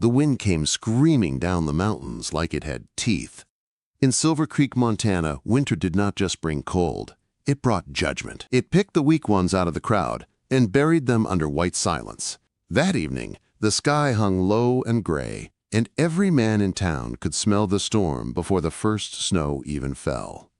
The wind came screaming down the mountains like it had teeth. In Silver Creek, Montana, winter did not just bring cold. It brought judgment. It picked the weak ones out of the crowd and buried them under white silence. That evening, the sky hung low and gray, and every man in town could smell the storm before the first snow even fell.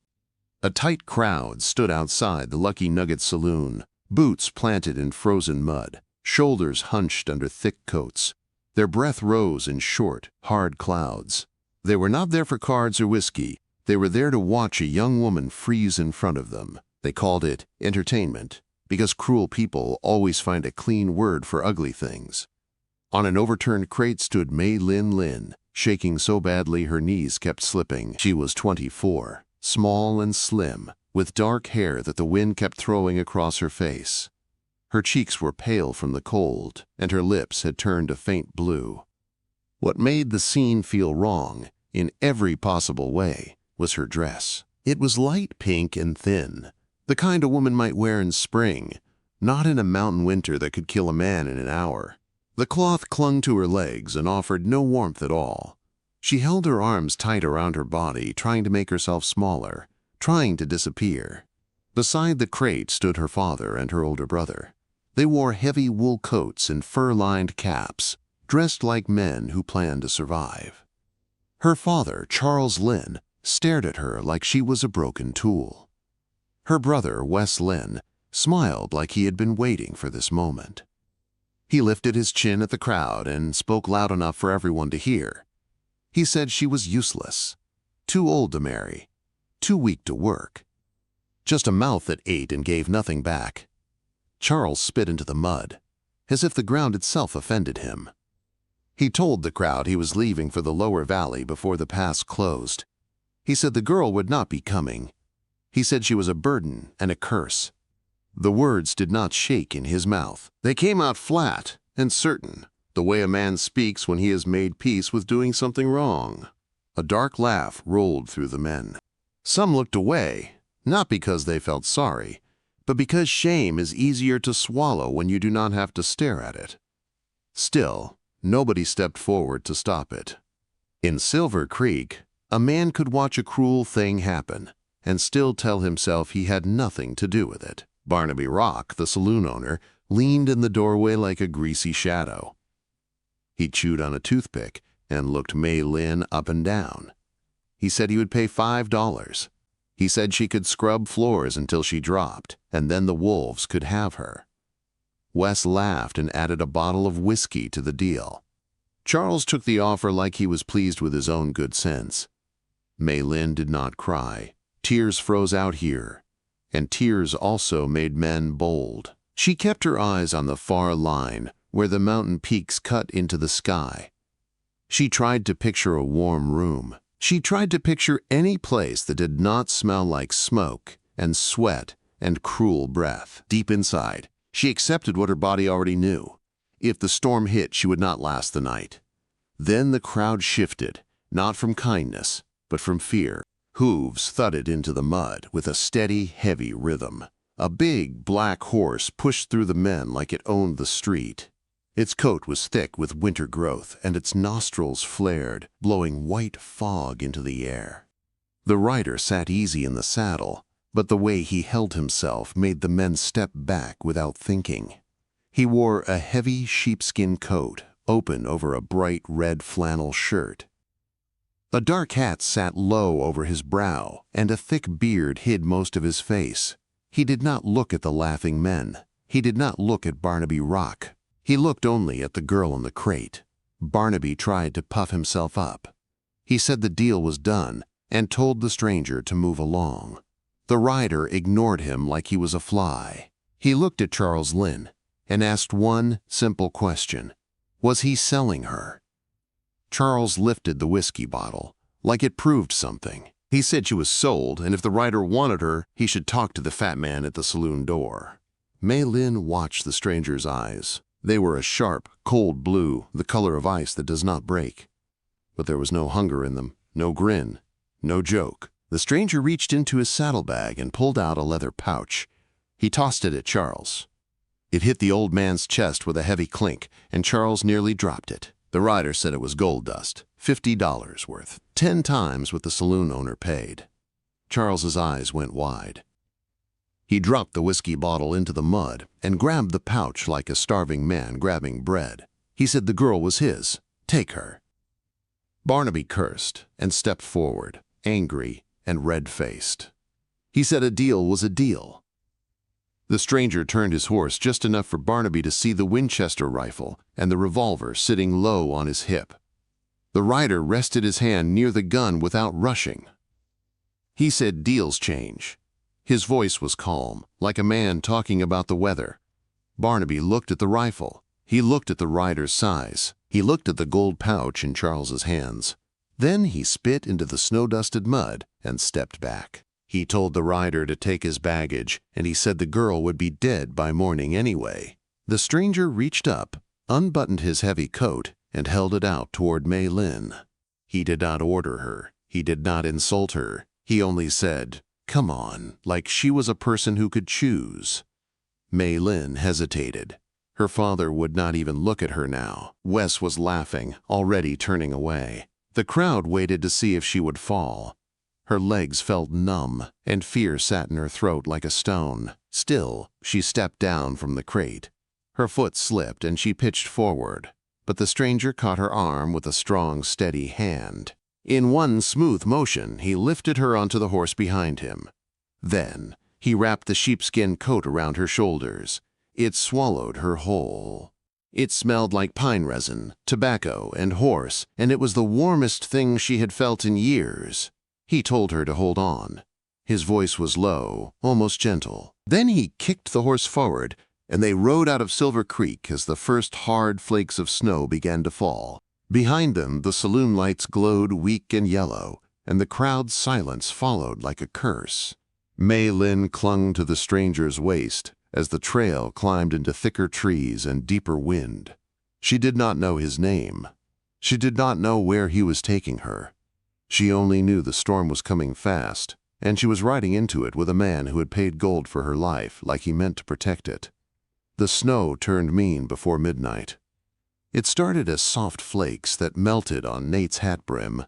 A tight crowd stood outside the Lucky Nugget Saloon, boots planted in frozen mud, shoulders hunched under thick coats. Their breath rose in short, hard clouds. They were not there for cards or whiskey. They were there to watch a young woman freeze in front of them. They called it entertainment, because cruel people always find a clean word for ugly things. On an overturned crate stood May Lynn, shaking so badly her knees kept slipping. She was 24, small and slim, with dark hair that the wind kept throwing across her face. Her cheeks were pale from the cold, and her lips had turned a faint blue. What made the scene feel wrong, in every possible way, was her dress. It was light pink and thin, the kind a woman might wear in spring, not in a mountain winter that could kill a man in an hour. The cloth clung to her legs and offered no warmth at all. She held her arms tight around her body, trying to make herself smaller, trying to disappear. Beside the crate stood her father and her older brother. They wore heavy wool coats and fur-lined caps, dressed like men who planned to survive. Her father, Charles Lynn, stared at her like she was a broken tool. Her brother, Wes Lynn, smiled like he had been waiting for this moment. He lifted his chin at the crowd and spoke loud enough for everyone to hear. He said she was useless, too old to marry, too weak to work. Just a mouth that ate and gave nothing back. Charles spit into the mud, as if the ground itself offended him. He told the crowd he was leaving for the lower valley before the pass closed. He said the girl would not be coming. He said she was a burden and a curse. The words did not shake in his mouth. They came out flat and certain, the way a man speaks when he has made peace with doing something wrong. A dark laugh rolled through the men. Some looked away, not because they felt sorry, but because shame is easier to swallow when you do not have to stare at it. Still, nobody stepped forward to stop it. In Silver Creek, a man could watch a cruel thing happen and still tell himself he had nothing to do with it. Barnaby Rock, the saloon owner, leaned in the doorway like a greasy shadow. He chewed on a toothpick and looked May Lynn up and down. He said he would pay $5. He said she could scrub floors until she dropped, and then the wolves could have her. Wes laughed and added a bottle of whiskey to the deal. Charles took the offer like he was pleased with his own good sense. May Lynn did not cry. Tears froze out here, and tears also made men bold. She kept her eyes on the far line where the mountain peaks cut into the sky. She tried to picture a warm room. She tried to picture any place that did not smell like smoke and sweat and cruel breath. Deep inside, she accepted what her body already knew. If the storm hit, she would not last the night. Then the crowd shifted, not from kindness, but from fear. Hooves thudded into the mud with a steady, heavy rhythm. A big, black horse pushed through the men like it owned the street. Its coat was thick with winter growth, and its nostrils flared, blowing white fog into the air. The rider sat easy in the saddle, but the way he held himself made the men step back without thinking. He wore a heavy sheepskin coat, open over a bright red flannel shirt. A dark hat sat low over his brow, and a thick beard hid most of his face. He did not look at the laughing men. He did not look at Barnaby Rock. He looked only at the girl in the crate. Barnaby tried to puff himself up. He said the deal was done and told the stranger to move along. The rider ignored him like he was a fly. He looked at Charles Lynn and asked one simple question. Was he selling her? Charles lifted the whiskey bottle, like it proved something. He said she was sold, and if the rider wanted her, he should talk to the fat man at the saloon door. May Lynn watched the stranger's eyes. They were a sharp, cold blue, the color of ice that does not break. But there was no hunger in them, no grin, no joke. The stranger reached into his saddlebag and pulled out a leather pouch. He tossed it at Charles. It hit the old man's chest with a heavy clink, and Charles nearly dropped it. The rider said it was gold dust, $50 worth, 10 times what the saloon owner paid. Charles's eyes went wide. He dropped the whiskey bottle into the mud and grabbed the pouch like a starving man grabbing bread. He said the girl was his. Take her. Barnaby cursed and stepped forward, angry and red-faced. He said a deal was a deal. The stranger turned his horse just enough for Barnaby to see the Winchester rifle and the revolver sitting low on his hip. The rider rested his hand near the gun without rushing. He said deals change. His voice was calm, like a man talking about the weather. Barnaby looked at the rifle. He looked at the rider's size. He looked at the gold pouch in Charles's hands. Then he spit into the snow-dusted mud and stepped back. He told the rider to take his baggage, and he said the girl would be dead by morning anyway. The stranger reached up, unbuttoned his heavy coat, and held it out toward May Lynn. He did not order her. He did not insult her. He only said, "Come on," like she was a person who could choose. May Lynn hesitated. Her father would not even look at her now. Wes was laughing, already turning away. The crowd waited to see if she would fall. Her legs felt numb, and fear sat in her throat like a stone. Still, she stepped down from the crate. Her foot slipped and she pitched forward, but the stranger caught her arm with a strong, steady hand. In one smooth motion, he lifted her onto the horse behind him. Then, he wrapped the sheepskin coat around her shoulders. It swallowed her whole. It smelled like pine resin, tobacco, and horse, and it was the warmest thing she had felt in years. He told her to hold on. His voice was low, almost gentle. Then he kicked the horse forward, and they rode out of Silver Creek as the first hard flakes of snow began to fall. Behind them, the saloon lights glowed weak and yellow, and the crowd's silence followed like a curse. May Lynn clung to the stranger's waist as the trail climbed into thicker trees and deeper wind. She did not know his name. She did not know where he was taking her. She only knew the storm was coming fast, and she was riding into it with a man who had paid gold for her life like he meant to protect it. The snow turned mean before midnight. It started as soft flakes that melted on Nate's hat brim.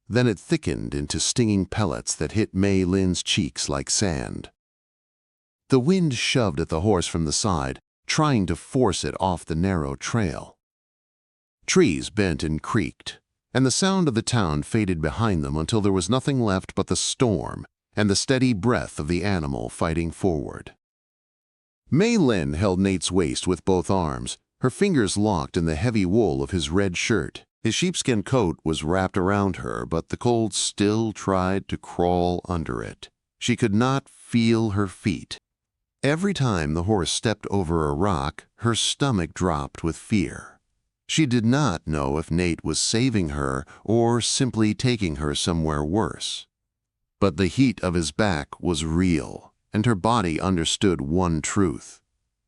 Then it thickened into stinging pellets that hit May Lynn's cheeks like sand. The wind shoved at the horse from the side, trying to force it off the narrow trail. Trees bent and creaked, and the sound of the town faded behind them until there was nothing left but the storm and the steady breath of the animal fighting forward. May Lynn held Nate's waist with both arms, her fingers locked in the heavy wool of his red shirt. His sheepskin coat was wrapped around her, but the cold still tried to crawl under it. She could not feel her feet. Every time the horse stepped over a rock, her stomach dropped with fear. She did not know if Nate was saving her or simply taking her somewhere worse. But the heat of his back was real, and her body understood one truth.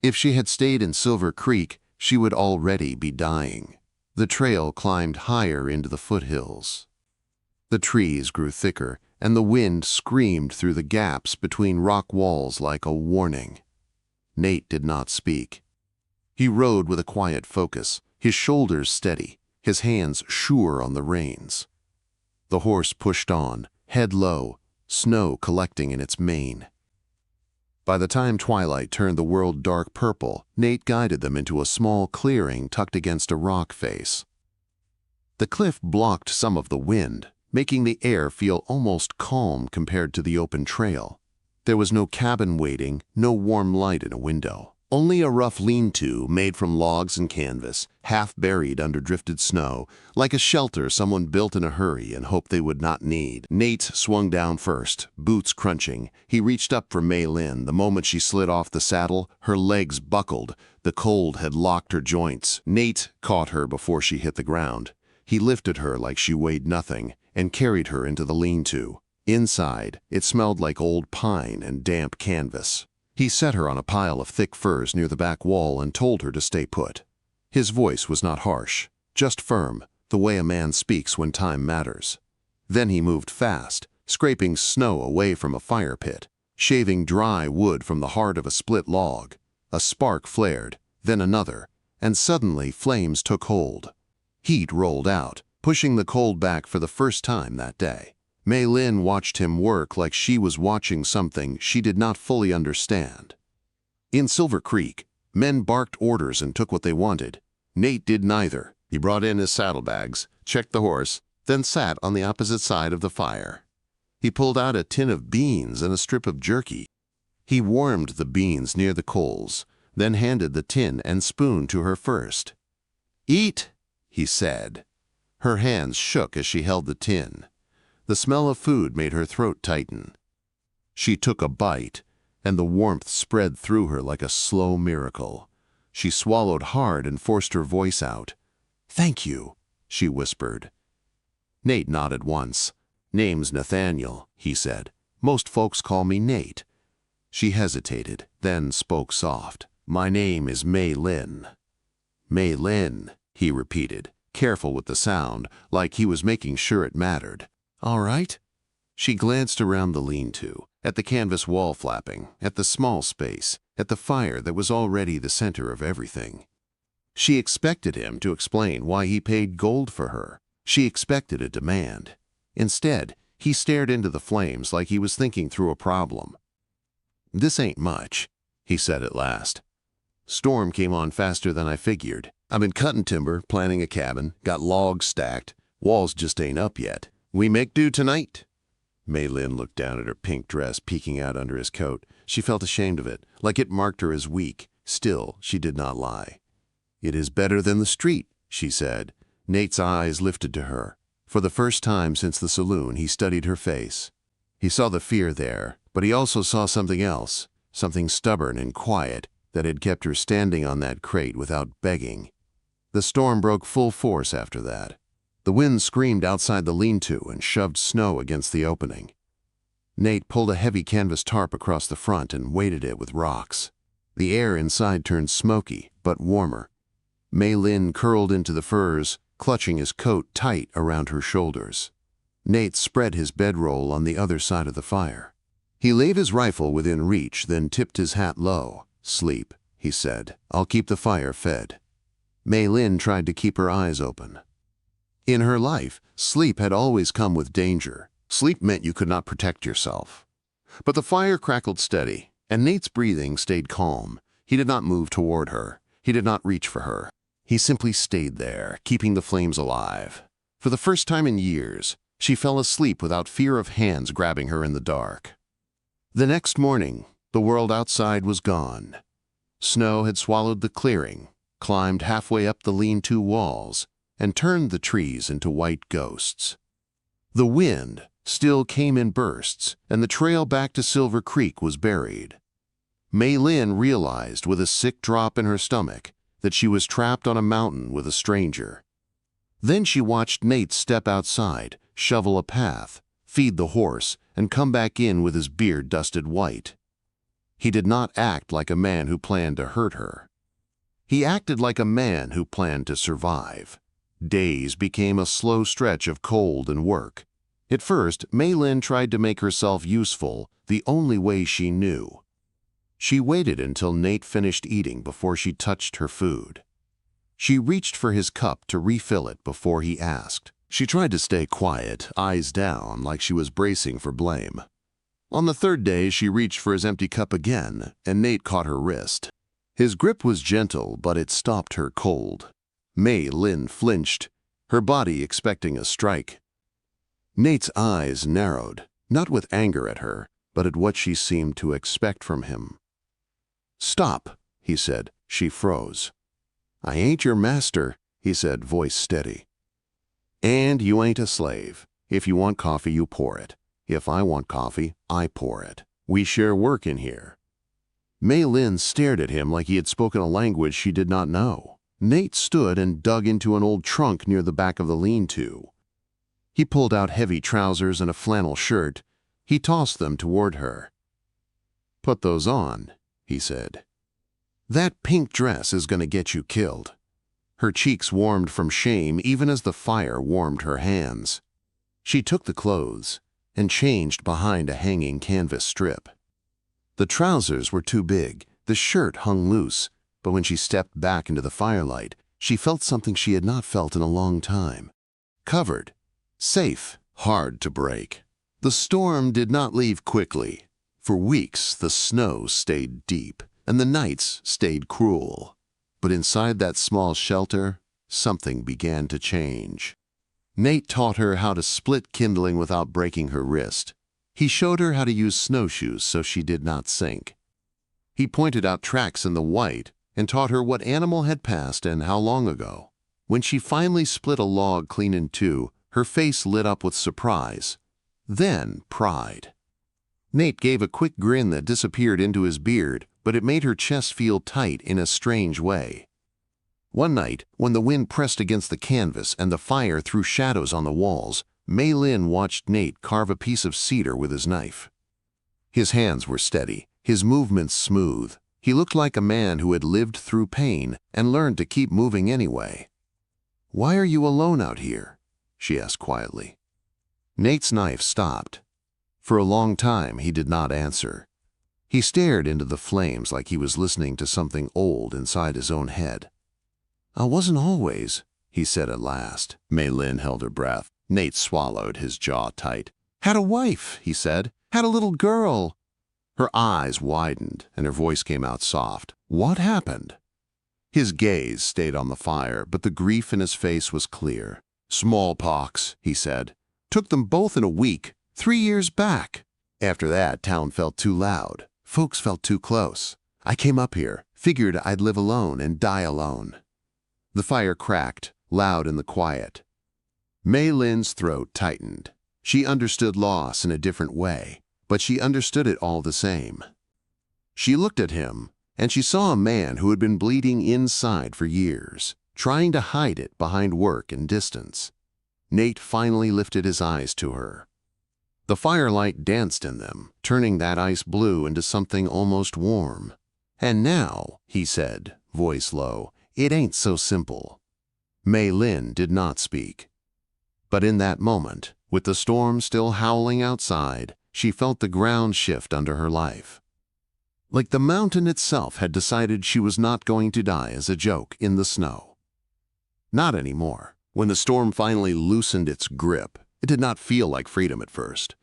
If she had stayed in Silver Creek, she would already be dying. The trail climbed higher into the foothills. The trees grew thicker, and the wind screamed through the gaps between rock walls like a warning. Nate did not speak. He rode with a quiet focus, his shoulders steady, his hands sure on the reins. The horse pushed on, head low, snow collecting in its mane. By the time twilight turned the world dark purple, Nate guided them into a small clearing tucked against a rock face. The cliff blocked some of the wind, making the air feel almost calm compared to the open trail. There was no cabin waiting, no warm light in a window. Only a rough lean-to made from logs and canvas, half buried under drifted snow, like a shelter someone built in a hurry and hoped they would not need. Nate swung down first, boots crunching. He reached up for May Lynn. The moment she slid off the saddle, her legs buckled. The cold had locked her joints. Nate caught her before she hit the ground. He lifted her like she weighed nothing and carried her into the lean-to. Inside, it smelled like old pine and damp canvas. He set her on a pile of thick furs near the back wall and told her to stay put. His voice was not harsh, just firm, the way a man speaks when time matters. Then he moved fast, scraping snow away from a fire pit, shaving dry wood from the heart of a split log. A spark flared, then another, and suddenly flames took hold. Heat rolled out, pushing the cold back for the first time that day. May Lynn watched him work like she was watching something she did not fully understand. In Silver Creek, men barked orders and took what they wanted. Nate did neither. He brought in his saddlebags, checked the horse, then sat on the opposite side of the fire. He pulled out a tin of beans and a strip of jerky. He warmed the beans near the coals, then handed the tin and spoon to her first. "Eat," he said. Her hands shook as she held the tin. The smell of food made her throat tighten. She took a bite, and the warmth spread through her like a slow miracle. She swallowed hard and forced her voice out. "Thank you," she whispered. Nate nodded once. "Name's Nathaniel," he said. "Most folks call me Nate." She hesitated, then spoke soft. "My name is May Lynn." "May Lynn," he repeated, careful with the sound, like he was making sure it mattered. "All right." She glanced around the lean-to, at the canvas wall flapping, at the small space, at the fire that was already the center of everything. She expected him to explain why he paid gold for her. She expected a demand. Instead, he stared into the flames like he was thinking through a problem. "This ain't much," he said at last. "Storm came on faster than I figured. I've been cutting timber, planning a cabin, got logs stacked. Walls just ain't up yet. We make do tonight." May Lynn looked down at her pink dress peeking out under his coat. She felt ashamed of it, like it marked her as weak. Still, she did not lie. "It is better than the street," she said. Nate's eyes lifted to her. For the first time since the saloon, he studied her face. He saw the fear there, but he also saw something else, something stubborn and quiet that had kept her standing on that crate without begging. The storm broke full force after that. The wind screamed outside the lean-to and shoved snow against the opening. Nate pulled a heavy canvas tarp across the front and weighted it with rocks. The air inside turned smoky, but warmer. May Lynn curled into the furs, clutching his coat tight around her shoulders. Nate spread his bedroll on the other side of the fire. He laid his rifle within reach, then tipped his hat low. "Sleep," he said. "I'll keep the fire fed." May Lynn tried to keep her eyes open. In her life, sleep had always come with danger. Sleep meant you could not protect yourself. But the fire crackled steady, and Nate's breathing stayed calm. He did not move toward her. He did not reach for her. He simply stayed there, keeping the flames alive. For the first time in years, she fell asleep without fear of hands grabbing her in the dark. The next morning, the world outside was gone. Snow had swallowed the clearing, climbed halfway up the lean-to walls, and turned the trees into white ghosts. The wind still came in bursts, and the trail back to Silver Creek was buried. May Lynn realized with a sick drop in her stomach that she was trapped on a mountain with a stranger. Then she watched Nate step outside, shovel a path, feed the horse, and come back in with his beard dusted white. He did not act like a man who planned to hurt her. He acted like a man who planned to survive. Days became a slow stretch of cold and work. At first, May Lynn tried to make herself useful the only way she knew. She waited until Nate finished eating before she touched her food. She reached for his cup to refill it before he asked. She tried to stay quiet, eyes down, like she was bracing for blame. On the third day, she reached for his empty cup again, and Nate caught her wrist. His grip was gentle, but it stopped her cold. May Lynn flinched, her body expecting a strike. Nate's eyes narrowed, not with anger at her, but at what she seemed to expect from him. "Stop," he said. She froze. "I ain't your master," he said, voice steady. "And you ain't a slave. If you want coffee, you pour it. If I want coffee, I pour it. We share work in here." May Lynn stared at him like he had spoken a language she did not know. Nate stood and dug into an old trunk near the back of the lean-to. He pulled out heavy trousers and a flannel shirt. He tossed them toward her. "Put those on," he said. "That pink dress is going to get you killed." Her cheeks warmed from shame even as the fire warmed her hands. She took the clothes and changed behind a hanging canvas strip. The trousers were too big, the shirt hung loose, but when she stepped back into the firelight, She felt something she had not felt in a long time. Covered, safe, hard to break. The storm did not leave quickly. For weeks, the snow stayed deep, and the nights stayed cruel. But inside that small shelter, something began to change. Nate taught her how to split kindling without breaking her wrist. He showed her how to use snowshoes so she did not sink. He pointed out tracks in the white and taught her what animal had passed and how long ago. When she finally split a log clean in two, her face lit up with surprise, then pride. Nate gave a quick grin that disappeared into his beard, but it made her chest feel tight in a strange way. One night, when the wind pressed against the canvas and the fire threw shadows on the walls, May Lynn watched Nate carve a piece of cedar with his knife. His hands were steady, his movements smooth. He looked like a man who had lived through pain and learned to keep moving anyway. "Why are you alone out here?" she asked quietly. Nate's knife stopped. For a long time, he did not answer. He stared into the flames like he was listening to something old inside his own head. "I wasn't always," he said at last. May Lynn held her breath. Nate swallowed, his jaw tight. "Had a wife," he said. "Had a little girl." Her eyes widened, and her voice came out soft. "What happened?" His gaze stayed on the fire, but the grief in his face was clear. "Smallpox," he said. "Took them both in a week, 3 years back. After that, town felt too loud. Folks felt too close. I came up here, figured I'd live alone and die alone." The fire cracked, loud in the quiet. May Lynn's throat tightened. She understood loss in a different way, but she understood it all the same. She looked at him, and she saw a man who had been bleeding inside for years, trying to hide it behind work and distance. Nate finally lifted his eyes to her. The firelight danced in them, turning that ice blue into something almost warm. "And now," he said, voice low, "it ain't so simple." May Lynn did not speak. But in that moment, with the storm still howling outside, she felt the ground shift under her life. Like the mountain itself had decided she was not going to die as a joke in the snow. Not anymore. When the storm finally loosened its grip, it did not feel like freedom at first.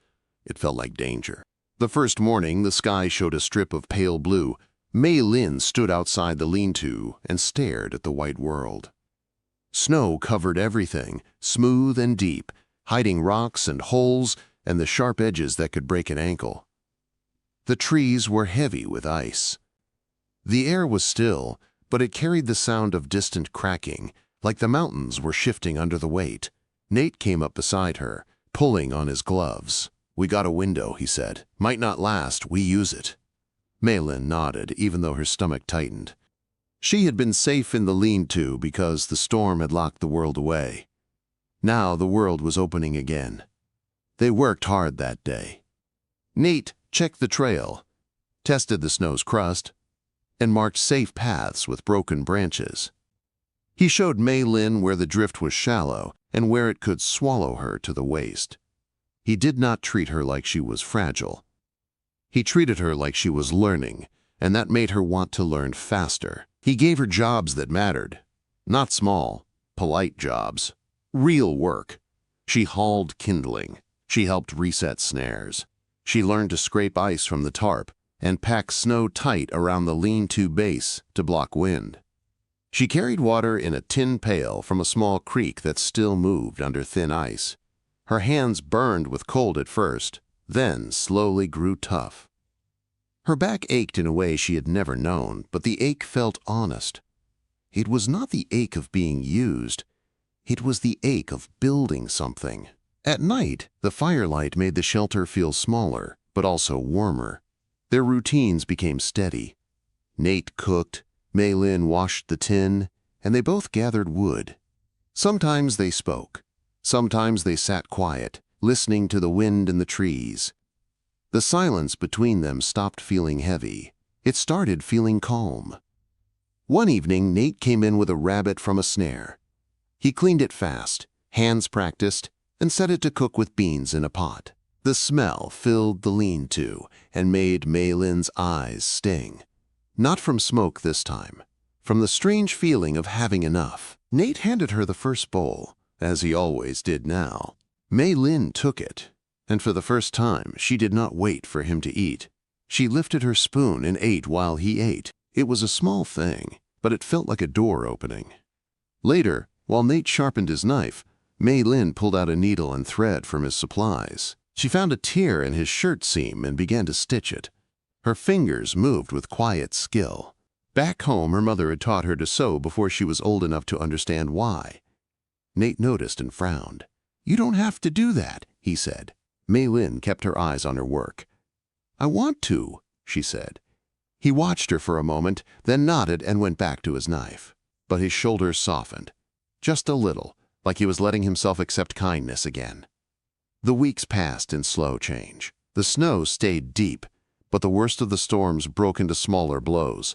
It felt like danger. The first morning, the sky showed a strip of pale blue. May Lynn stood outside the lean-to and stared at the white world. Snow covered everything, smooth and deep, hiding rocks and holes and the sharp edges that could break an ankle. The trees were heavy with ice. The air was still, but it carried the sound of distant cracking, like the mountains were shifting under the weight. Nate came up beside her, pulling on his gloves. "We got a window," he said. "Might not last, we use it." May Lynn nodded, even though her stomach tightened. She had been safe in the lean-to because the storm had locked the world away. Now the world was opening again. They worked hard that day. Nate checked the trail, tested the snow's crust, and marked safe paths with broken branches. He showed May Lynn where the drift was shallow and where it could swallow her to the waist. He did not treat her like she was fragile. He treated her like she was learning, and that made her want to learn faster. He gave her jobs that mattered. Not small, polite jobs. Real work. She hauled kindling. She helped reset snares. She learned to scrape ice from the tarp and pack snow tight around the lean-to base to block wind. She carried water in a tin pail from a small creek that still moved under thin ice. Her hands burned with cold at first, then slowly grew tough. Her back ached in a way she had never known, but the ache felt honest. It was not the ache of being used. It was the ache of building something. At night, the firelight made the shelter feel smaller, but also warmer. Their routines became steady. Nate cooked, May Lynn washed the tin, and they both gathered wood. Sometimes they spoke. Sometimes they sat quiet, listening to the wind in the trees. The silence between them stopped feeling heavy. It started feeling calm. One evening, Nate came in with a rabbit from a snare. He cleaned it fast, hands practiced, and set it to cook with beans in a pot. The smell filled the lean-to and made May Lynn's eyes sting. Not from smoke this time, from the strange feeling of having enough. Nate handed her the first bowl, as he always did now. May Lynn took it, and for the first time she did not wait for him to eat. She lifted her spoon and ate while he ate. It was a small thing, but it felt like a door opening. Later, while Nate sharpened his knife, May Lynn pulled out a needle and thread from his supplies. She found a tear in his shirt seam and began to stitch it. Her fingers moved with quiet skill. Back home, her mother had taught her to sew before she was old enough to understand why. Nate noticed and frowned. "You don't have to do that," he said. May Lynn kept her eyes on her work. "I want to," she said. He watched her for a moment, then nodded and went back to his knife. But his shoulders softened. Just a little, like he was letting himself accept kindness again. The weeks passed in slow change. The snow stayed deep, but the worst of the storms broke into smaller blows.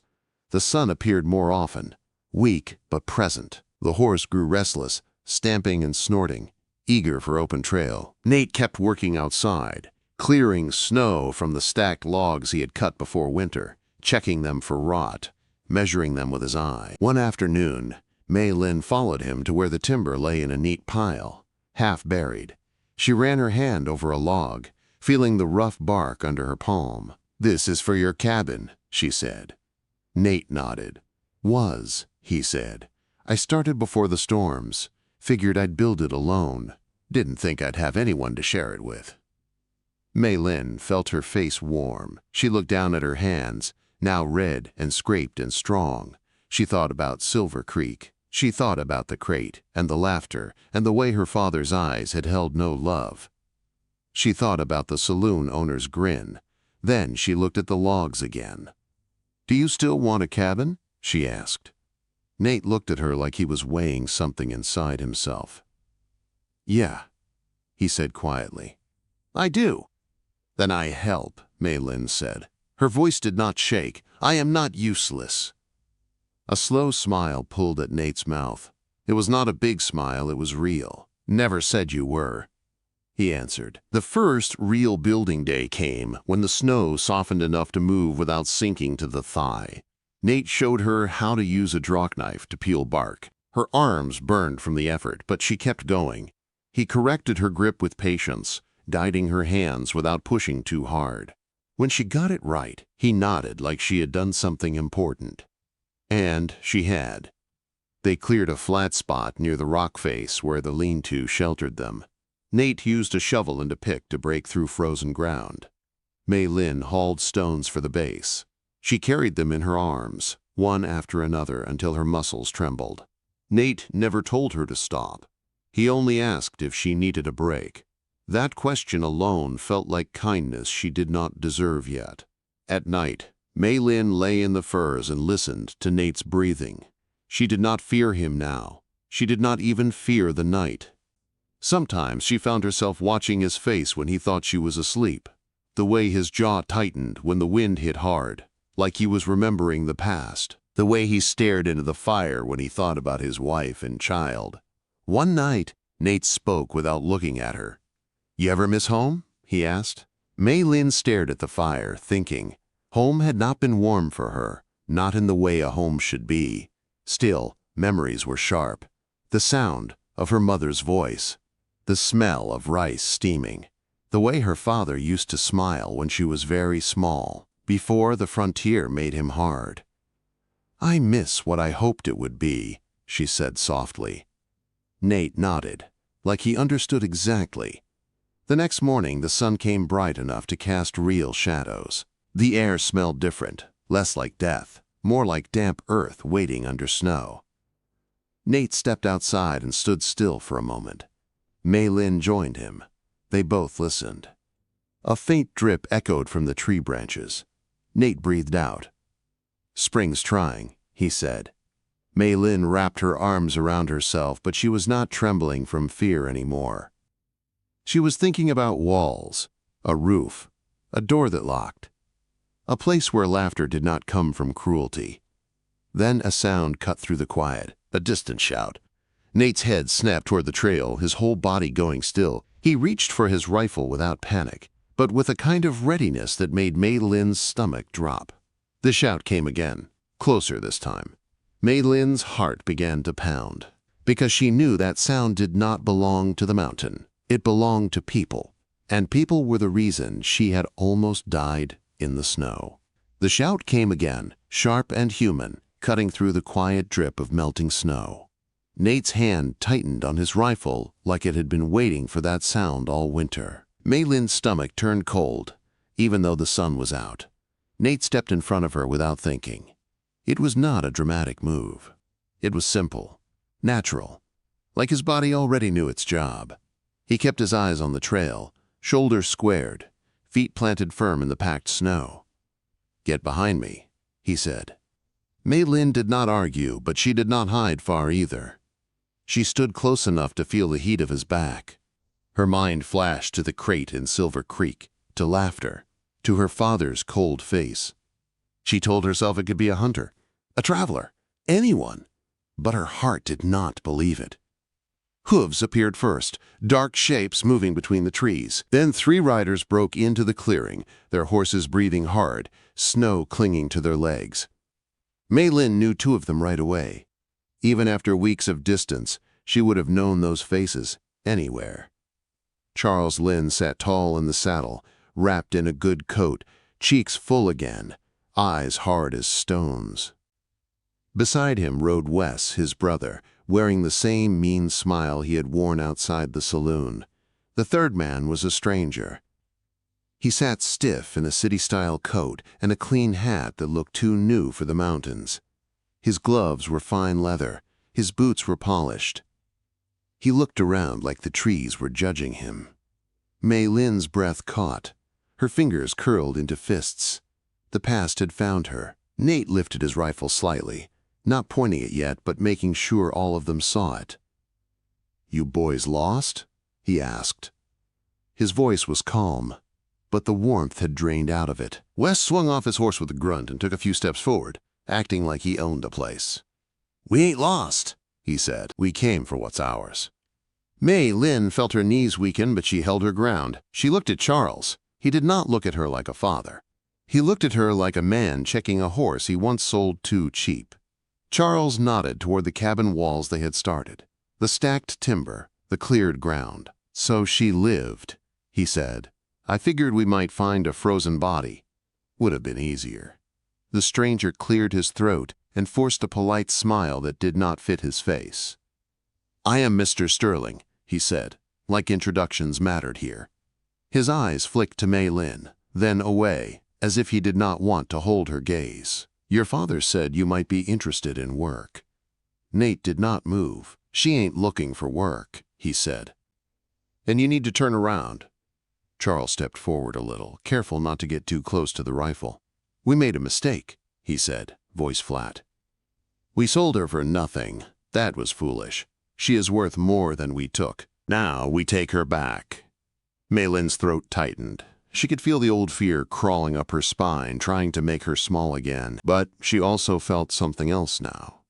The sun appeared more often, weak but present. The horse grew restless, stamping and snorting, eager for open trail. Nate kept working outside, clearing snow from the stacked logs he had cut before winter, checking them for rot, measuring them with his eye. One afternoon, May Lynn followed him to where the timber lay in a neat pile, half buried. She ran her hand over a log, feeling the rough bark under her palm. "This is for your cabin," she said. Nate nodded. He said. "I started before the storms. Figured I'd build it alone. Didn't think I'd have anyone to share it with." May Lynn felt her face warm. She looked down at her hands, now red and scraped and strong. She thought about Silver Creek. She thought about the crate and the laughter and the way her father's eyes had held no love. She thought about the saloon owner's grin. Then she looked at the logs again. "Do you still want a cabin?" she asked. Nate looked at her like he was weighing something inside himself. "Yeah," he said quietly. "I do." "Then I help," May Lynn said. Her voice did not shake. "I am not useless." A slow smile pulled at Nate's mouth. It was not a big smile, it was real. "Never said you were," he answered. The first real building day came when the snow softened enough to move without sinking to the thigh. Nate showed her how to use a draw knife to peel bark. Her arms burned from the effort, but she kept going. He corrected her grip with patience, guiding her hands without pushing too hard. When she got it right, he nodded like she had done something important. And she had. They cleared a flat spot near the rock face where the lean-to sheltered them. Nate used a shovel and a pick to break through frozen ground. May Lynn hauled stones for the base. She carried them in her arms, one after another, until her muscles trembled. Nate never told her to stop. He only asked if she needed a break. That question alone felt like kindness she did not deserve yet. At night, May Lynn lay in the furs and listened to Nate's breathing. She did not fear him now. She did not even fear the night. Sometimes she found herself watching his face when he thought she was asleep, the way his jaw tightened when the wind hit hard, like he was remembering the past, the way he stared into the fire when he thought about his wife and child. One night, Nate spoke without looking at her. "You ever miss home?" he asked. May Lynn stared at the fire, thinking. Home had not been warm for her, not in the way a home should be. Still, memories were sharp. The sound of her mother's voice, the smell of rice steaming, the way her father used to smile when she was very small, before the frontier made him hard. "I miss what I hoped it would be," she said softly. Nate nodded, like he understood exactly. The next morning, the sun came bright enough to cast real shadows. The air smelled different, less like death, more like damp earth waiting under snow. Nate stepped outside and stood still for a moment. May Lynn joined him. They both listened. A faint drip echoed from the tree branches. Nate breathed out. "Spring's trying," he said. May Lynn wrapped her arms around herself, but she was not trembling from fear anymore. She was thinking about walls, a roof, a door that locked, a place where laughter did not come from cruelty. Then a sound cut through the quiet, a distant shout. Nate's head snapped toward the trail, his whole body going still. He reached for his rifle without panic, but with a kind of readiness that made May Lynn's stomach drop. The shout came again, closer this time. May Lynn's heart began to pound. because she knew that sound did not belong to the mountain. It belonged to people, and people were the reason she had almost died in the snow. The shout came again, sharp and human, cutting through the quiet drip of melting snow. Nate's hand tightened on his rifle like it had been waiting for that sound all winter. May Lynn's stomach turned cold, even though the sun was out. Nate stepped in front of her without thinking. It was not a dramatic move. It was simple, natural, like his body already knew its job. He kept his eyes on the trail, shoulders squared, feet planted firm in the packed snow. "Get behind me," he said. May Lynn did not argue, but she did not hide far either. She stood close enough to feel the heat of his back. Her mind flashed to the crate in Silver Creek, to laughter, to her father's cold face. She told herself it could be a hunter, a traveler, anyone, but her heart did not believe it. Hooves appeared first, dark shapes moving between the trees. Then 3 riders broke into the clearing, their horses breathing hard, snow clinging to their legs. May Lynn knew 2 of them right away. Even after weeks of distance, she would have known those faces anywhere. Charles Lynn sat tall in the saddle, wrapped in a good coat, cheeks full again, eyes hard as stones. Beside him rode Wes, his brother, wearing the same mean smile he had worn outside the saloon. The third man was a stranger. He sat stiff in a city-style coat and a clean hat that looked too new for the mountains. His gloves were fine leather, his boots were polished. He looked around like the trees were judging him. May Lynn's breath caught. Her fingers curled into fists. The past had found her. Nate lifted his rifle slightly, not pointing it yet, but making sure all of them saw it. "You boys lost?" he asked. His voice was calm, but the warmth had drained out of it. Wes swung off his horse with a grunt and took a few steps forward, acting like he owned the place. "We ain't lost," he said. "We came for what's ours." May Lynn felt her knees weaken, but she held her ground. She looked at Charles. He did not look at her like a father. He looked at her like a man checking a horse he once sold too cheap. Charles nodded toward the cabin walls they had started, the stacked timber, the cleared ground. "So she lived," he said. "I figured we might find a frozen body. Would have been easier." The stranger cleared his throat and forced a polite smile that did not fit his face. "I am Mr. Sterling," he said, like introductions mattered here. His eyes flicked to May Lynn, then away, as if he did not want to hold her gaze. "Your father said you might be interested in work." Nate did not move. "She ain't looking for work," he said. "And you need to turn around." Charles stepped forward a little, careful not to get too close to the rifle. "We made a mistake," he said, voice flat. "We sold her for nothing. That was foolish. She is worth more than we took. Now we take her back." May Lynn's throat tightened. She could feel the old fear crawling up her spine, trying to make her small again. But she also felt something else now.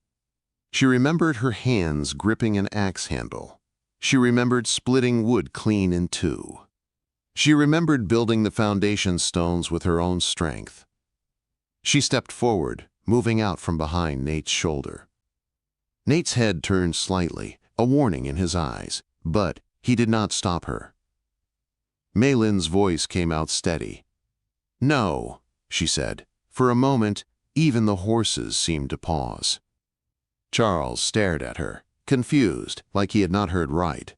She remembered her hands gripping an axe handle. She remembered splitting wood clean in 2. She remembered building the foundation stones with her own strength. She stepped forward, moving out from behind Nate's shoulder. Nate's head turned slightly, a warning in his eyes, but he did not stop her. May Lynn's voice came out steady. "No," she said. For a moment, even the horses seemed to pause. Charles stared at her, confused, like he had not heard right.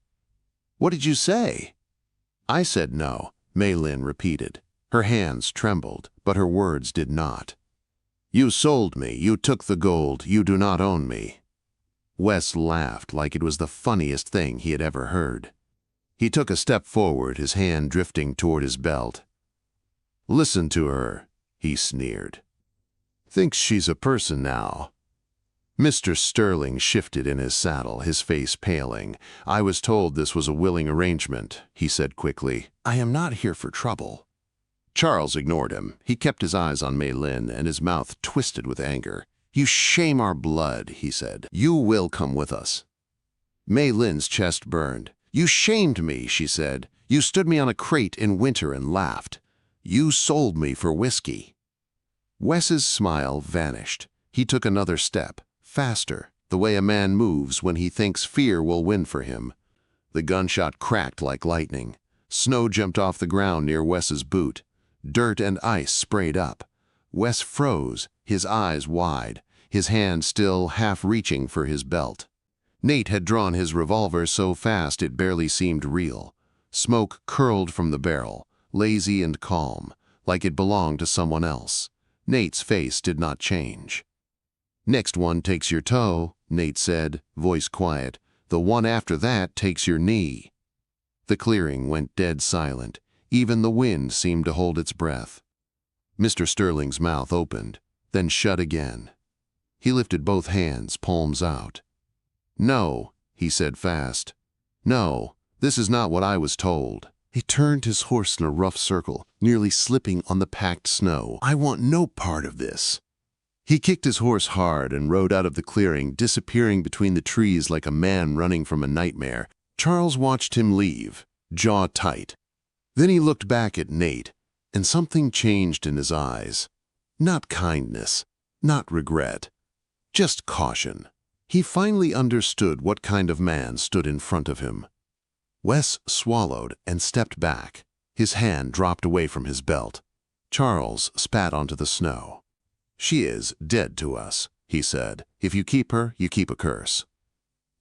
"What did you say?" "I said no," May Lynn repeated. Her hands trembled, but her words did not. "You sold me. You took the gold. You do not own me." Wes laughed like it was the funniest thing he had ever heard. He took a step forward, his hand drifting toward his belt. "Listen to her," he sneered. "Thinks she's a person now." Mr. Sterling shifted in his saddle, his face paling. "I was told this was a willing arrangement," he said quickly. "I am not here for trouble." Charles ignored him. He kept his eyes on May Lynn, and his mouth twisted with anger. "You shame our blood," he said. "You will come with us." May Lynn's chest burned. "You shamed me," she said. "You stood me on a crate in winter and laughed. You sold me for whiskey." Wes's smile vanished. He took another step, faster, the way a man moves when he thinks fear will win for him. The gunshot cracked like lightning. Snow jumped off the ground near Wes's boot. Dirt and ice sprayed up. Wes froze, his eyes wide, his hand still half reaching for his belt. Nate had drawn his revolver so fast it barely seemed real. Smoke curled from the barrel, lazy and calm, like it belonged to someone else. Nate's face did not change. "Next one takes your toe," Nate said, voice quiet. "The one after that takes your knee." The clearing went dead silent. Even the wind seemed to hold its breath. Mr. Sterling's mouth opened, then shut again. He lifted both hands, palms out. "No," he said fast. "No, this is not what I was told." He turned his horse in a rough circle, nearly slipping on the packed snow. "I want no part of this." He kicked his horse hard and rode out of the clearing, disappearing between the trees like a man running from a nightmare. Charles watched him leave, jaw tight. Then he looked back at Nate, and something changed in his eyes. Not kindness, not regret, just caution. He finally understood what kind of man stood in front of him. Wes swallowed and stepped back. His hand dropped away from his belt. Charles spat onto the snow. "She is dead to us," he said. "If you keep her, you keep a curse."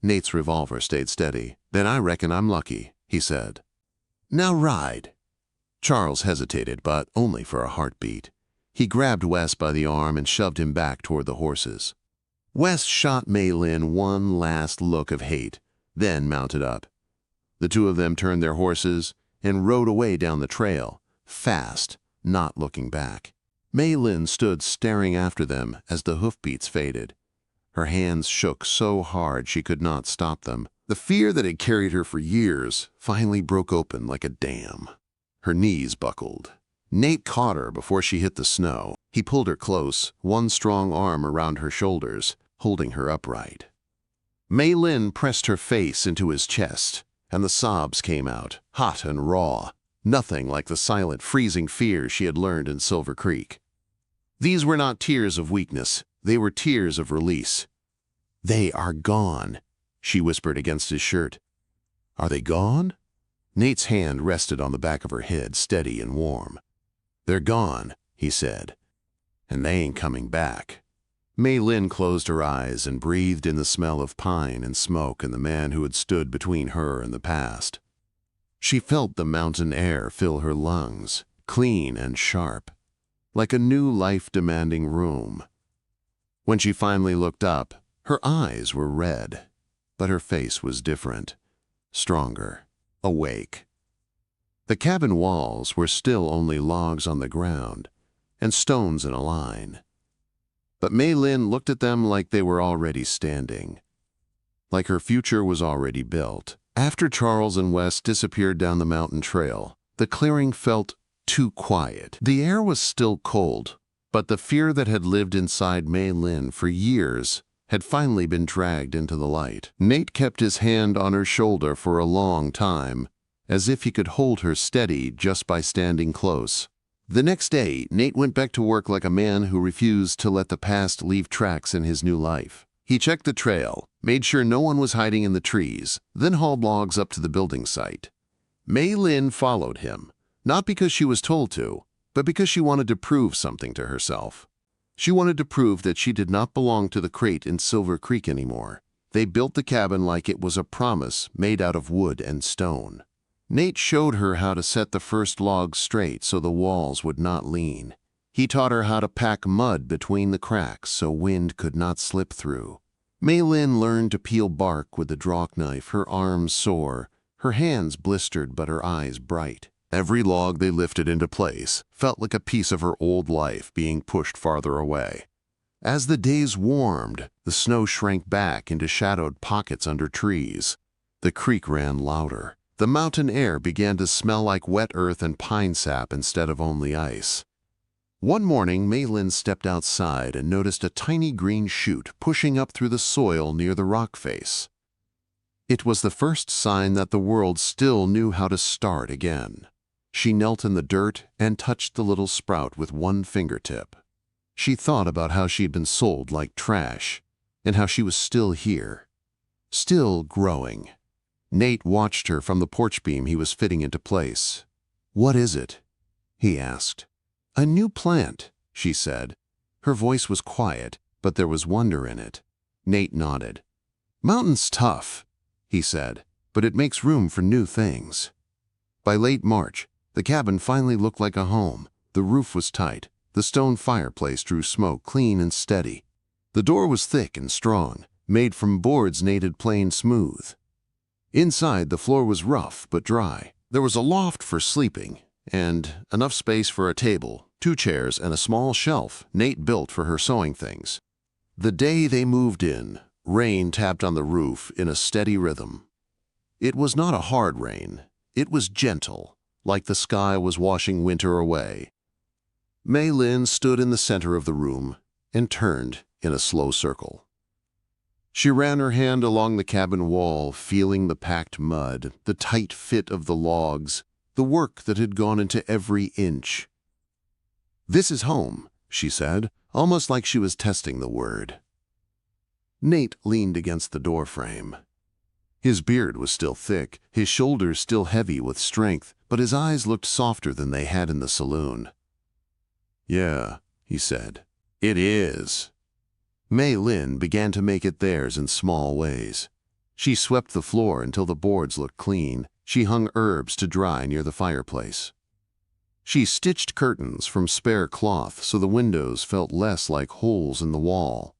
Nate's revolver stayed steady. "Then I reckon I'm lucky," he said. "Now ride." Charles hesitated, but only for a heartbeat. He grabbed Wes by the arm and shoved him back toward the horses. Wes shot May Lynn one last look of hate, then mounted up. The two of them turned their horses and rode away down the trail, fast, not looking back. May Lynn stood staring after them as the hoofbeats faded. Her hands shook so hard she could not stop them. The fear that had carried her for years finally broke open like a dam. Her knees buckled. Nate caught her before she hit the snow. He pulled her close, one strong arm around her shoulders, holding her upright. May Lynn pressed her face into his chest, and the sobs came out, hot and raw, nothing like the silent, freezing fear she had learned in Silver Creek. These were not tears of weakness, they were tears of release. "They are gone," she whispered against his shirt. "Are they gone?" Nate's hand rested on the back of her head, steady and warm. "They're gone," he said, "and they ain't coming back." May Lynn closed her eyes and breathed in the smell of pine and smoke and the man who had stood between her and the past. She felt the mountain air fill her lungs, clean and sharp, like a new life-demanding room. When she finally looked up, her eyes were red, but her face was different, stronger, awake. The cabin walls were still only logs on the ground and stones in a line. But May Lynn looked at them like they were already standing, like her future was already built. After Charles and Wes disappeared down the mountain trail, the clearing felt too quiet. The air was still cold, but the fear that had lived inside May Lynn for years had finally been dragged into the light. Nate kept his hand on her shoulder for a long time, as if he could hold her steady just by standing close. The next day, Nate went back to work like a man who refused to let the past leave tracks in his new life. He checked the trail, made sure no one was hiding in the trees, then hauled logs up to the building site. May Lynn followed him, not because she was told to, but because she wanted to prove something to herself. She wanted to prove that she did not belong to the crate in Silver Creek anymore. They built the cabin like it was a promise made out of wood and stone. Nate showed her how to set the first log straight so the walls would not lean. He taught her how to pack mud between the cracks so wind could not slip through. May Lynn learned to peel bark with the draw knife, her arms sore, her hands blistered but her eyes bright. Every log they lifted into place felt like a piece of her old life being pushed farther away. As the days warmed, the snow shrank back into shadowed pockets under trees. The creek ran louder. The mountain air began to smell like wet earth and pine sap instead of only ice. One morning, May Lynn stepped outside and noticed a tiny green shoot pushing up through the soil near the rock face. It was the first sign that the world still knew how to start again. She knelt in the dirt and touched the little sprout with one fingertip. She thought about how she'd been sold like trash, and how she was still here, still growing. Nate watched her from the porch beam he was fitting into place. "What is it?" he asked. "A new plant," she said. Her voice was quiet, but there was wonder in it. Nate nodded. "Mountain's tough," he said, "but it makes room for new things." By late March, the cabin finally looked like a home. The roof was tight. The stone fireplace drew smoke clean and steady. The door was thick and strong, made from boards Nate had planed smooth. Inside, the floor was rough but dry. There was a loft for sleeping, and enough space for a table, 2 chairs, and a small shelf Nate built for her sewing things. The day they moved in, rain tapped on the roof in a steady rhythm. It was not a hard rain. It was gentle, like the sky was washing winter away. May Lynn stood in the center of the room and turned in a slow circle. She ran her hand along the cabin wall, feeling the packed mud, the tight fit of the logs, the work that had gone into every inch. "This is home," she said, almost like she was testing the word. Nate leaned against the doorframe. His beard was still thick, his shoulders still heavy with strength, but his eyes looked softer than they had in the saloon. "Yeah," he said, "it is." May Lynn began to make it theirs in small ways. She swept the floor until the boards looked clean. She hung herbs to dry near the fireplace. She stitched curtains from spare cloth so the windows felt less like holes in the wall.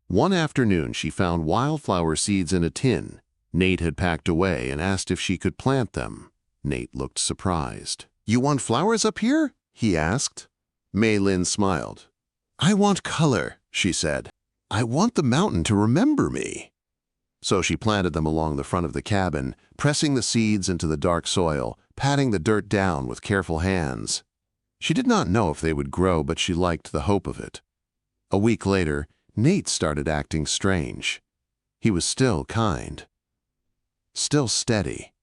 One afternoon she found wildflower seeds in a tin Nate had packed away and asked if she could plant them. Nate looked surprised. "You want flowers up here?" he asked. May Lynn smiled. "I want color," she said. "I want the mountain to remember me." So she planted them along the front of the cabin, pressing the seeds into the dark soil, patting the dirt down with careful hands. She did not know if they would grow, but she liked the hope of it. A week later, Nate started acting strange. He was still kind, still steady,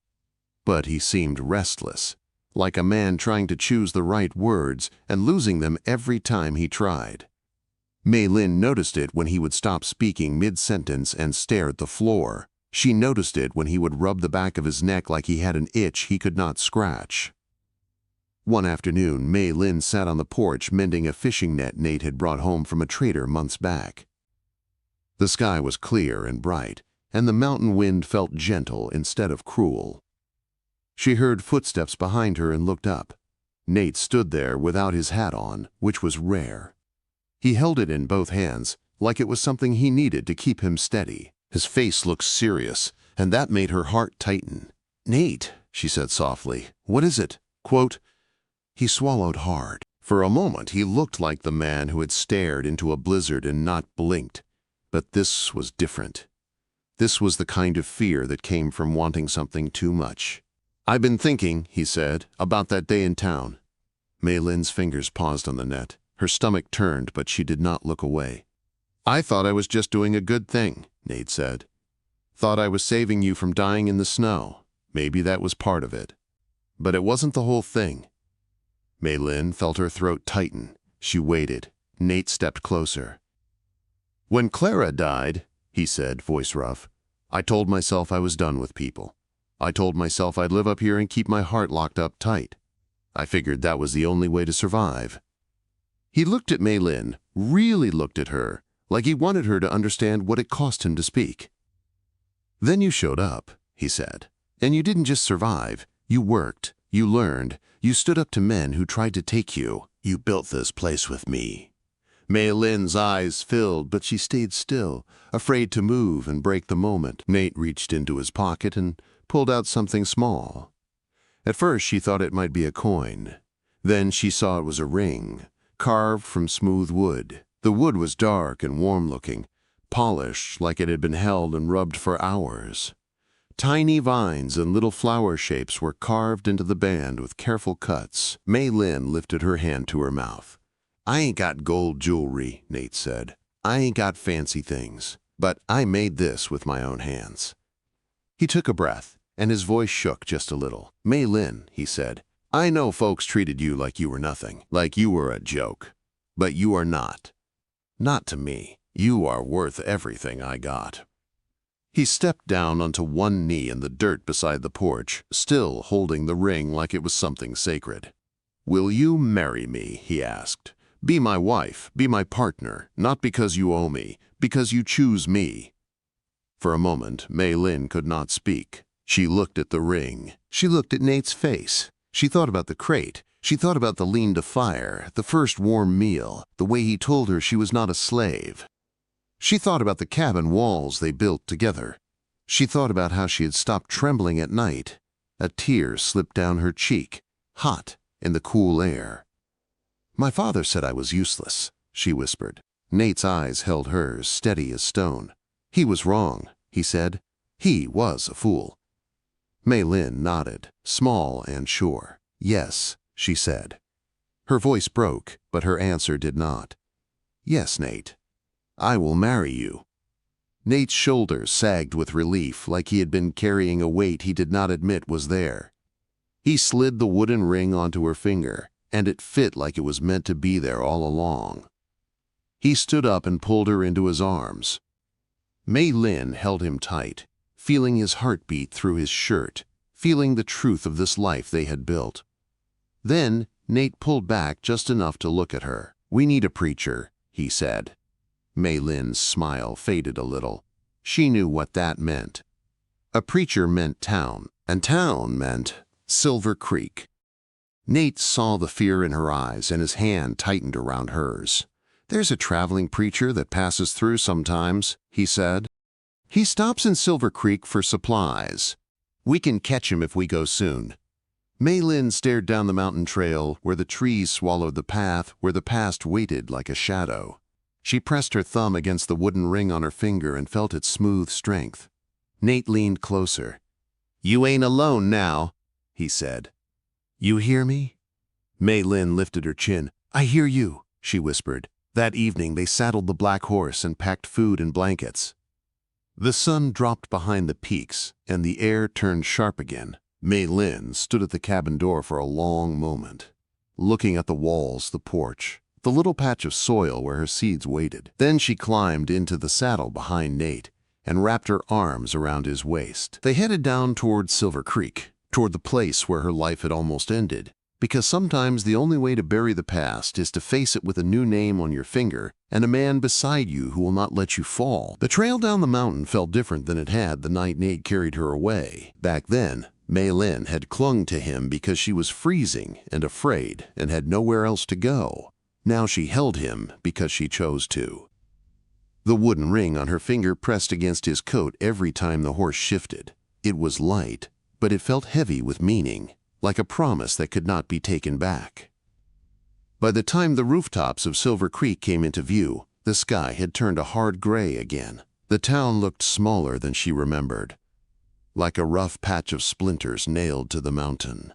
but he seemed restless, like a man trying to choose the right words and losing them every time he tried. May Lynn noticed it when he would stop speaking mid-sentence and stare at the floor. She noticed it when he would rub the back of his neck like he had an itch he could not scratch. One afternoon, May Lynn sat on the porch mending a fishing net Nate had brought home from a trader months back. The sky was clear and bright, and the mountain wind felt gentle instead of cruel. She heard footsteps behind her and looked up. Nate stood there without his hat on, which was rare. He held it in both hands, like it was something he needed to keep him steady. His face looked serious, and that made her heart tighten. "Nate," she said softly, "what is it?" Quote, he swallowed hard. For a moment he looked like the man who had stared into a blizzard and not blinked. But this was different. This was the kind of fear that came from wanting something too much. "I've been thinking," he said, "about that day in town." May Lynn's fingers paused on the net. Her stomach turned, but she did not look away. "I thought I was just doing a good thing," Nate said. "Thought I was saving you from dying in the snow. Maybe that was part of it. But it wasn't the whole thing." May Lynn felt her throat tighten. She waited. Nate stepped closer. "When Clara died," he said, voice rough, "I told myself I was done with people. I told myself I'd live up here and keep my heart locked up tight. I figured that was the only way to survive." He looked at May Lynn, really looked at her, like he wanted her to understand what it cost him to speak. "Then you showed up," he said, "and you didn't just survive. You worked, you learned, you stood up to men who tried to take you. You built this place with me." May Lynn's eyes filled, but she stayed still, afraid to move and break the moment. Nate reached into his pocket and pulled out something small. At first she thought it might be a coin. Then she saw it was a ring, carved from smooth wood. The wood was dark and warm-looking, polished like it had been held and rubbed for hours. Tiny vines and little flower shapes were carved into the band with careful cuts. May Lynn lifted her hand to her mouth. "I ain't got gold jewelry," Nate said. "I ain't got fancy things, but I made this with my own hands." He took a breath, and his voice shook just a little. "May Lynn," he said, "I know folks treated you like you were nothing, like you were a joke. But you are not. Not to me. You are worth everything I got." He stepped down onto one knee in the dirt beside the porch, still holding the ring like it was something sacred. "Will you marry me?" he asked. "Be my wife, be my partner, not because you owe me, because you choose me." For a moment, May Lynn could not speak. She looked at the ring. She looked at Nate's face. She thought about the crate. She thought about the lean to fire, the first warm meal, the way he told her she was not a slave. She thought about the cabin walls they built together. She thought about how she had stopped trembling at night. A tear slipped down her cheek, hot in the cool air. "My father said I was useless," she whispered. Nate's eyes held hers, steady as stone. "He was wrong," he said. "He was a fool." May Lynn nodded, small and sure. "Yes," she said. Her voice broke, but her answer did not. "Yes, Nate. I will marry you." Nate's shoulders sagged with relief, like he had been carrying a weight he did not admit was there. He slid the wooden ring onto her finger, and it fit like it was meant to be there all along. He stood up and pulled her into his arms. May Lynn held him tight, feeling his heartbeat through his shirt, feeling the truth of this life they had built. Then Nate pulled back just enough to look at her. "We need a preacher," he said. May Lynn's smile faded a little. She knew what that meant. A preacher meant town, and town meant Silver Creek. Nate saw the fear in her eyes, and his hand tightened around hers. "There's a traveling preacher that passes through sometimes," he said. "He stops in Silver Creek for supplies. We can catch him if we go soon." May Lynn stared down the mountain trail, where the trees swallowed the path, where the past waited like a shadow. She pressed her thumb against the wooden ring on her finger and felt its smooth strength. Nate leaned closer. "You ain't alone now," he said. "You hear me?" May Lynn lifted her chin. "I hear you," she whispered. That evening they saddled the black horse and packed food and blankets. The sun dropped behind the peaks, and the air turned sharp again. May Lynn stood at the cabin door for a long moment, looking at the walls, the porch, the little patch of soil where her seeds waited. Then she climbed into the saddle behind Nate and wrapped her arms around his waist. They headed down toward Silver Creek, toward the place where her life had almost ended, because sometimes the only way to bury the past is to face it with a new name on your finger and a man beside you who will not let you fall. The trail down the mountain felt different than it had the night Nate carried her away. Back then, May Lynn had clung to him because she was freezing and afraid and had nowhere else to go. Now she held him because she chose to. The wooden ring on her finger pressed against his coat every time the horse shifted. It was light, but it felt heavy with meaning, like a promise that could not be taken back. By the time the rooftops of Silver Creek came into view, the sky had turned a hard gray again. The town looked smaller than she remembered, like a rough patch of splinters nailed to the mountain.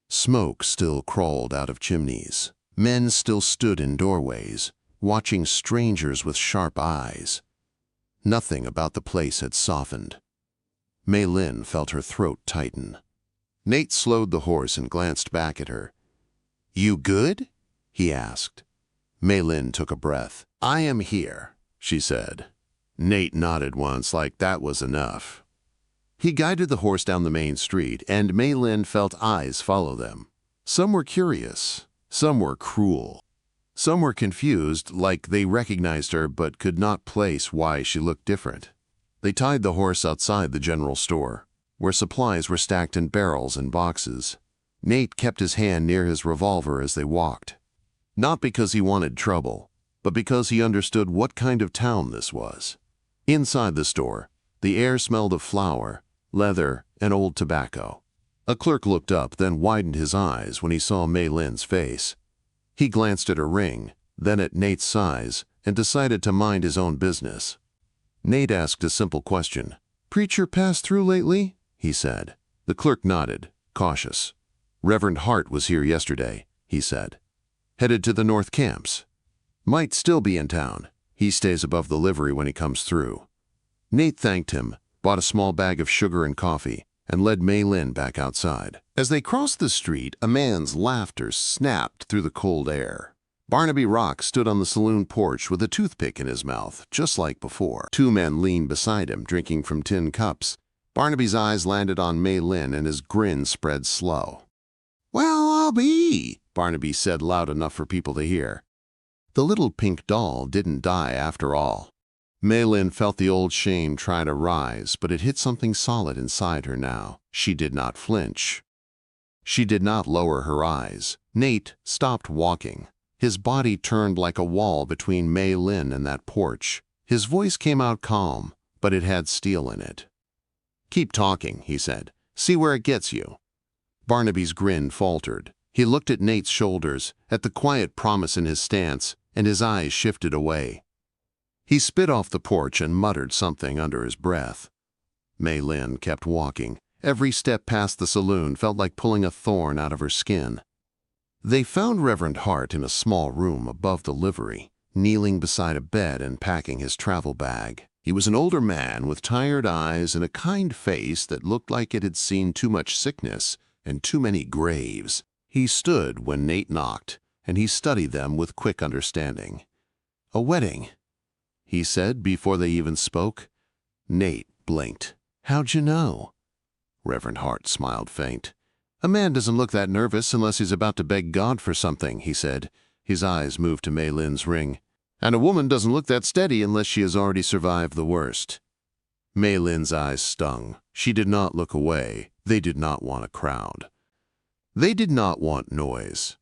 Smoke still crawled out of chimneys. Men still stood in doorways, watching strangers with sharp eyes. Nothing about the place had softened. May Lynn felt her throat tighten. Nate slowed the horse and glanced back at her. "You good?" he asked. May Lynn took a breath. "I am here," she said. Nate nodded once, like that was enough. He guided the horse down the main street, and May Lynn felt eyes follow them. Some were curious. Some were cruel. Some were confused, like they recognized her but could not place why she looked different. They tied the horse outside the general store, where supplies were stacked in barrels and boxes. Nate kept his hand near his revolver as they walked. Not because he wanted trouble, but because he understood what kind of town this was. Inside the store, the air smelled of flour, leather, and old tobacco. A clerk looked up, then widened his eyes when he saw May Lynn's face. He glanced at her ring, then at Nate's size, and decided to mind his own business. Nate asked a simple question. "Preacher passed through lately?" he said. The clerk nodded, cautious. "Reverend Hart was here yesterday," he said. "Headed to the North Camps. Might still be in town. He stays above the livery when he comes through." Nate thanked him, bought a small bag of sugar and coffee, and led May Lynn back outside. As they crossed the street, a man's laughter snapped through the cold air. Barnaby Rock stood on the saloon porch with a toothpick in his mouth, just like before. Two men leaned beside him, drinking from tin cups. Barnaby's eyes landed on May Lynn, and his grin spread slow. "Well, I'll be," Barnaby said loud enough for people to hear. The little pink doll didn't die after all. May Lynn felt the old shame try to rise, but it hit something solid inside her now. She did not flinch. She did not lower her eyes. Nate stopped walking. His body turned like a wall between May Lynn and that porch. His voice came out calm, but it had steel in it. "Keep talking," he said. "See where it gets you." Barnaby's grin faltered. He looked at Nate's shoulders, at the quiet promise in his stance, and his eyes shifted away. He spit off the porch and muttered something under his breath. May Lynn kept walking. Every step past the saloon felt like pulling a thorn out of her skin. They found Reverend Hart in a small room above the livery, kneeling beside a bed and packing his travel bag. He was an older man with tired eyes and a kind face that looked like it had seen too much sickness and too many graves. He stood when Nate knocked, and he studied them with quick understanding. "A wedding," he said before they even spoke. Nate blinked. "How'd you know?" Reverend Hart smiled faint. "A man doesn't look that nervous unless he's about to beg God for something," he said. His eyes moved to May Lynn's ring. "And a woman doesn't look that steady unless she has already survived the worst." May Lynn's eyes stung. She did not look away. They did not want a crowd. They did not want noise.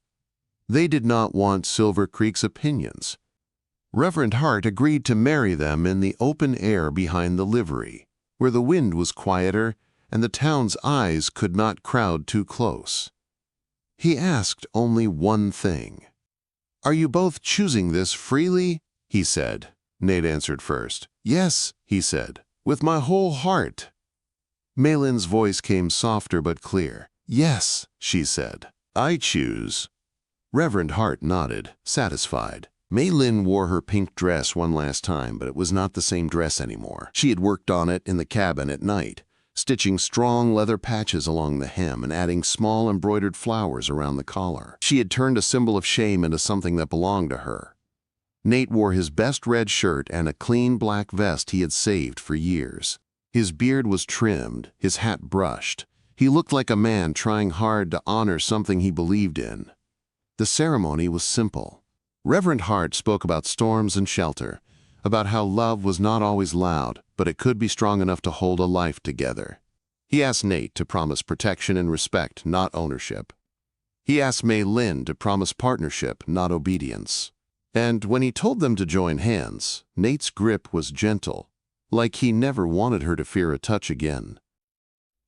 They did not want Silver Creek's opinions. Reverend Hart agreed to marry them in the open air behind the livery, where the wind was quieter and the town's eyes could not crowd too close. He asked only one thing. "Are you both choosing this freely?" he said. Nate answered first. "Yes," he said, "with my whole heart." May Lynn's voice came softer but clear. "Yes," she said, "I choose." Reverend Hart nodded, satisfied. May Lynn wore her pink dress one last time, but it was not the same dress anymore. She had worked on it in the cabin at night, stitching strong leather patches along the hem and adding small embroidered flowers around the collar. She had turned a symbol of shame into something that belonged to her. Nate wore his best red shirt and a clean black vest he had saved for years. His beard was trimmed, his hat brushed. He looked like a man trying hard to honor something he believed in. The ceremony was simple. Reverend Hart spoke about storms and shelter, about how love was not always loud, but it could be strong enough to hold a life together. He asked Nate to promise protection and respect, not ownership. He asked May Lynn to promise partnership, not obedience. And when he told them to join hands, Nate's grip was gentle, like he never wanted her to fear a touch again.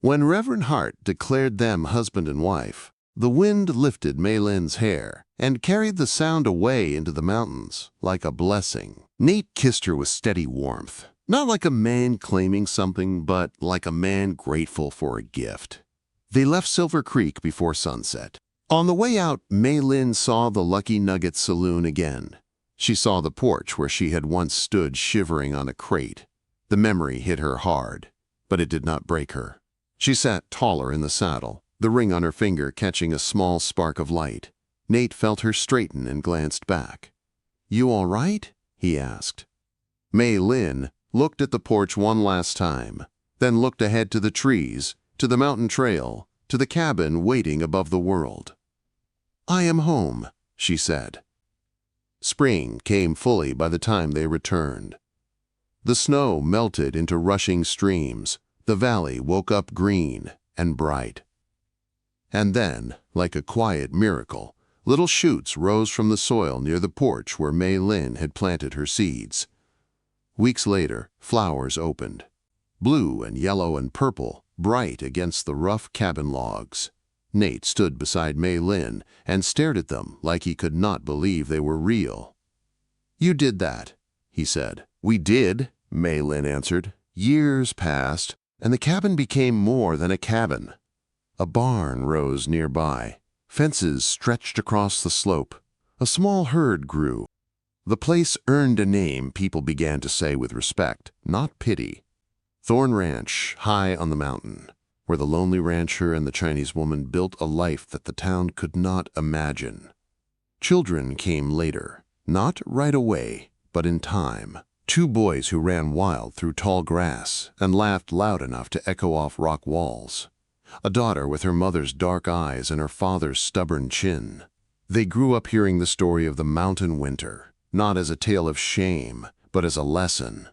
When Reverend Hart declared them husband and wife, the wind lifted May Lynn's hair and carried the sound away into the mountains like a blessing. Nate kissed her with steady warmth, not like a man claiming something, but like a man grateful for a gift. They left Silver Creek before sunset. On the way out, May Lynn saw the Lucky Nugget Saloon again. She saw the porch where she had once stood shivering on a crate. The memory hit her hard, but it did not break her. She sat taller in the saddle, the ring on her finger catching a small spark of light. Nate felt her straighten and glanced back. "You all right?" he asked. May Lynn looked at the porch one last time, then looked ahead to the trees, to the mountain trail, to the cabin waiting above the world. "I am home," she said. Spring came fully by the time they returned. The snow melted into rushing streams. The valley woke up green and bright. And then, like a quiet miracle, little shoots rose from the soil near the porch where May Lynn had planted her seeds. Weeks later, flowers opened, blue and yellow and purple, bright against the rough cabin logs. Nate stood beside May Lynn and stared at them like he could not believe they were real. "You did that," he said. "We did," May Lynn answered. "Years passed, and the cabin became more than a cabin. A barn rose nearby. Fences stretched across the slope. A small herd grew. The place earned a name people began to say with respect, not pity. Thorn Ranch, high on the mountain, where the lonely rancher and the Chinese woman built a life that the town could not imagine. Children came later, not right away, but in time. 2 boys who ran wild through tall grass and laughed loud enough to echo off rock walls. A daughter with her mother's dark eyes and her father's stubborn chin. They grew up hearing the story of the mountain winter, not as a tale of shame, but as a lesson.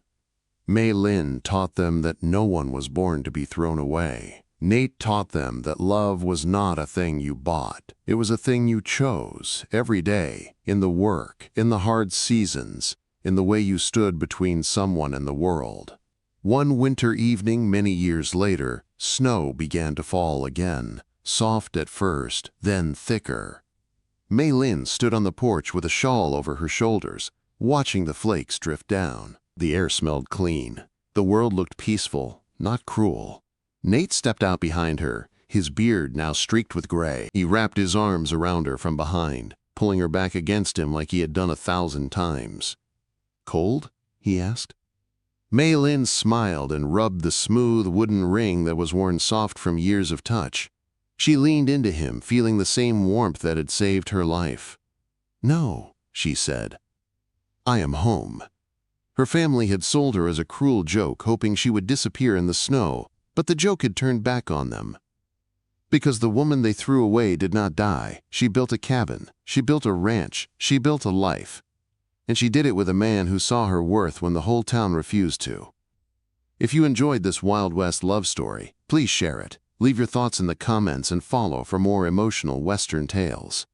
May Lynn taught them that no one was born to be thrown away. Nate taught them that love was not a thing you bought. It was a thing you chose every day, in the work, in the hard seasons, in the way you stood between someone and the world. One winter evening many years later, snow began to fall again, soft at first, then thicker. May Lynn stood on the porch with a shawl over her shoulders, watching the flakes drift down. The air smelled clean. The world looked peaceful, not cruel. Nate stepped out behind her, his beard now streaked with gray. He wrapped his arms around her from behind, pulling her back against him like he had done 1,000 times. "Cold?" he asked. May Lynn smiled and rubbed the smooth wooden ring that was worn soft from years of touch. She leaned into him, feeling the same warmth that had saved her life. "No," she said. "I am home." Her family had sold her as a cruel joke, hoping she would disappear in the snow, but the joke had turned back on them. Because the woman they threw away did not die. She built a cabin, she built a ranch, she built a life. And she did it with a man who saw her worth when the whole town refused to. If you enjoyed this Wild West love story, please share it. Leave your thoughts in the comments and follow for more emotional Western tales.